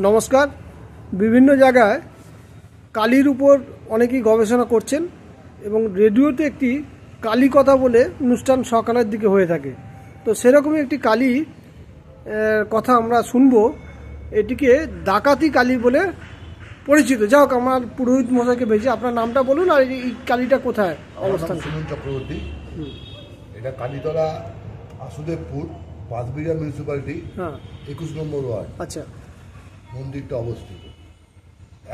নমস্কার। বিভিন্ন জায়গায় কালীর উপর অনেকেই গবেষণা করছেন এবং রেডিওতে একটি কালী কথা বলে অনুষ্ঠান সকালের দিকে হয়ে থাকে। তো সেরকমই একটি কালী কথা আমরা শুনবো। এটিকে ডাকাতি কালী বলে পরিচিত। যাই হোক, আমার পুরোহিত মশাইকে ভেজে আপনার নামটা বলুন আর এই কালীটা কোথায় অবস্থান? সুমন চক্রবর্তী। এটা কালীতলা, বাসুদেবপুর, পাঁচবিঘা মিউনিসিপ্যালিটি, 21 নম্বর ওয়ার্ড। আচ্ছা, মন্দিরটা অবস্থিত।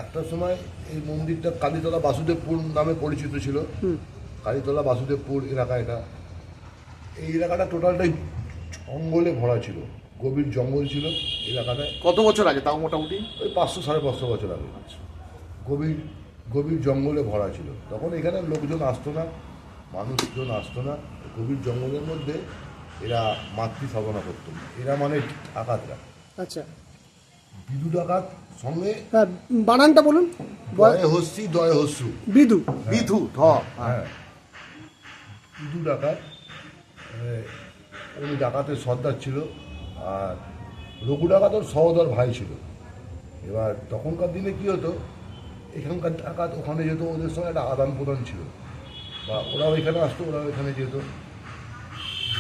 একটা সময় এই মন্দিরটা কালীতলা বাসুদেবপুর নামে পরিচিত ছিল। কালীতলা বাসুদেবপুর এলাকা এটা। এই এলাকাটা টোটালটাই জঙ্গলে ভরা ছিল, গভীর জঙ্গল ছিল এলাকাটায়। কত বছর আগে তাও মোটামুটি? ওই 500-550 বছর আগে। গভীর গভীর জঙ্গলে ভরা ছিল। তখন এখানে লোকজন আসতো না, মানুষজন আসতো না। গভীর জঙ্গলের মধ্যে এরা মাতৃ সাধনা করতো। এরা মানে ডাকাতরা। আচ্ছা, বিদু ডাকাত সঙ্গে বানানটা বলুন। দয়ে হস্যি দয়ে হস্যু। বিদু বিধু ধ। হ্যাঁ, বিদু ডাকাত। উনি ডাকাতের সর্দার ছিল। আর রঘু ডাকাত ওর সহোদর ভাই ছিল। এবার তখনকার দিনে কী হতো, এখানকার ডাকাত ওখানে যেত, ওদের সঙ্গে একটা আদান প্রদান ছিল, বা ওরাও এখানে আসতো, ওরাও এখানে যেত।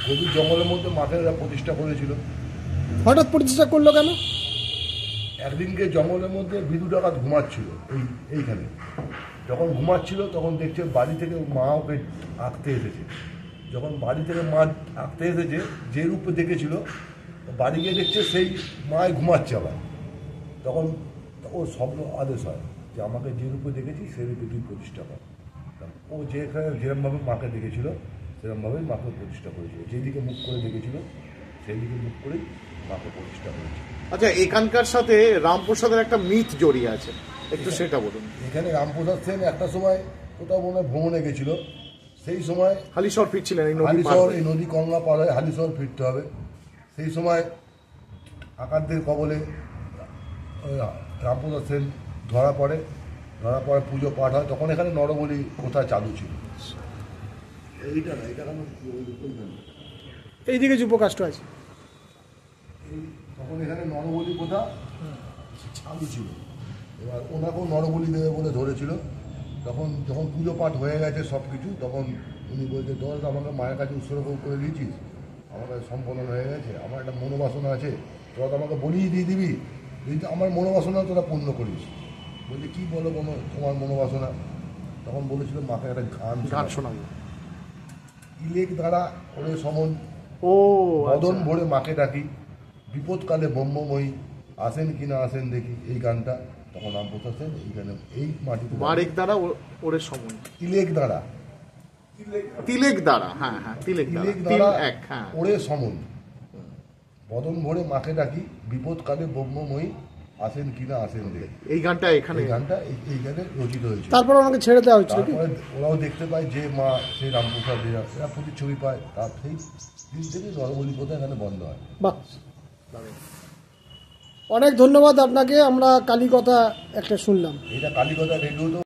গভীর জঙ্গলের মধ্যে মাঠের এরা প্রতিষ্ঠা করেছিল। হঠাৎ প্রতিষ্ঠা করলো কেন? একদিনকে জঙ্গলের মধ্যে বিদু ডাকাত ঘুমাচ্ছিল এইখানে। যখন ঘুমাচ্ছিল তখন দেখছে বাড়ি থেকে মা ওকে আঁকতে এসেছে। যখন বাড়ি থেকে মা আঁকতে এসেছে, যে রূপে দেখেছিল, বাড়ি গিয়ে দেখছে সেই মায় ঘুমাচ্ছে আবার। তখন ওর স্বপ্ন আদেশ হয় যে আমাকে যে রূপে দেখেছি সেই রূপে তুই প্রতিষ্ঠা কর। ও যেখানে যেরকমভাবে মাকে দেখেছিল সেরকমভাবেই মাকে প্রতিষ্ঠা করেছিল। যেদিকে মুখ করে দেখেছিল সেই দিকে মুখ করেই মাকে প্রতিষ্ঠা করেছিল। আচ্ছা, এখানকার সাথে রামপ্রসাদের একটা মিথ জড়িয়ে আছে, একটু সেটা বলুন। এখানে রামপ্রসাদ সেন একটা সময় কোথাও মনে হয় ভ্রমণে গেছিল। সেই সময় হালিশহর ফিরছিলেন, এই নদী গঙ্গা পার হয়ে হালিশহর ফিরতে হবে। সেই সময় ডাকাতদের কবলে রামপ্রসাদ সেন ধরা পড়ে। পুজো পাঠ হয়। তখন এখানে নরবলি প্রথা চালু ছিল। এইটা না, এটা কেন এইদিকে যুবকাষ্ট আছে। তখন এখানে নরবলি প্রথা চালু ছিল। এবার ওনাকেও নরবলি দেবে বলে ধরেছিল। তখন যখন পুজো পাঠ হয়ে গেছে সব কিছু, তখন উনি বলছে, দল আমাকে মায়ের কাছে উৎসর্গ করে দিয়েছিস, আমার কাছে সম্পন্ন হয়ে গেছে, আমার একটা মনোবাসনা আছে, তোরা তো আমাকে বলিয়ে দিয়ে দিবি, কিন্তু আমার মনোবাসনা তোরা পূর্ণ করিস। বলছে কী বলো তোমার মনোবাসনা? তখন বলেছিল মাকে একটা গান শোনাবো। ইলেক দ্বারা ওরে সমন, বদন ভরে মাকে ডাকি, বিপদকালে ব্রহ্মময়ী, আসেন কিনা আসেন দেখি। এই গানটা তখন রামপ্রসাদ সেন এইখানে এই মাটিতে বারেক দ্বারা ওরে সমন, ইলেক দ্বারা, তিলেক দ্বারা, হ্যাঁ হ্যাঁ, তিলেক দ্বারা ওরে সমন, বদন ভরে মাকে ডাকি, বিপদকালে ব্রহ্মময়ী, আসেন কিনা আসেন দেখি। এই গানটা এইখানে এইখানে রচিত হয়েছে। তারপর আমাকে ছেড়ে দেওয়া হয়েছিল। ওরাও দেখতে পায় যে মা সেই রামপ্রসাদ এরা প্রতিচ্ছবি পায়। তার সেই দিন থেকে নরবলি প্রথা এখানে বন্ধ হয়। বাহ, অনেক ধন্যবাদ আপনাকে। আমরা কালী কথা একটা শুনলাম। এটা কালী কথা রেডিও তো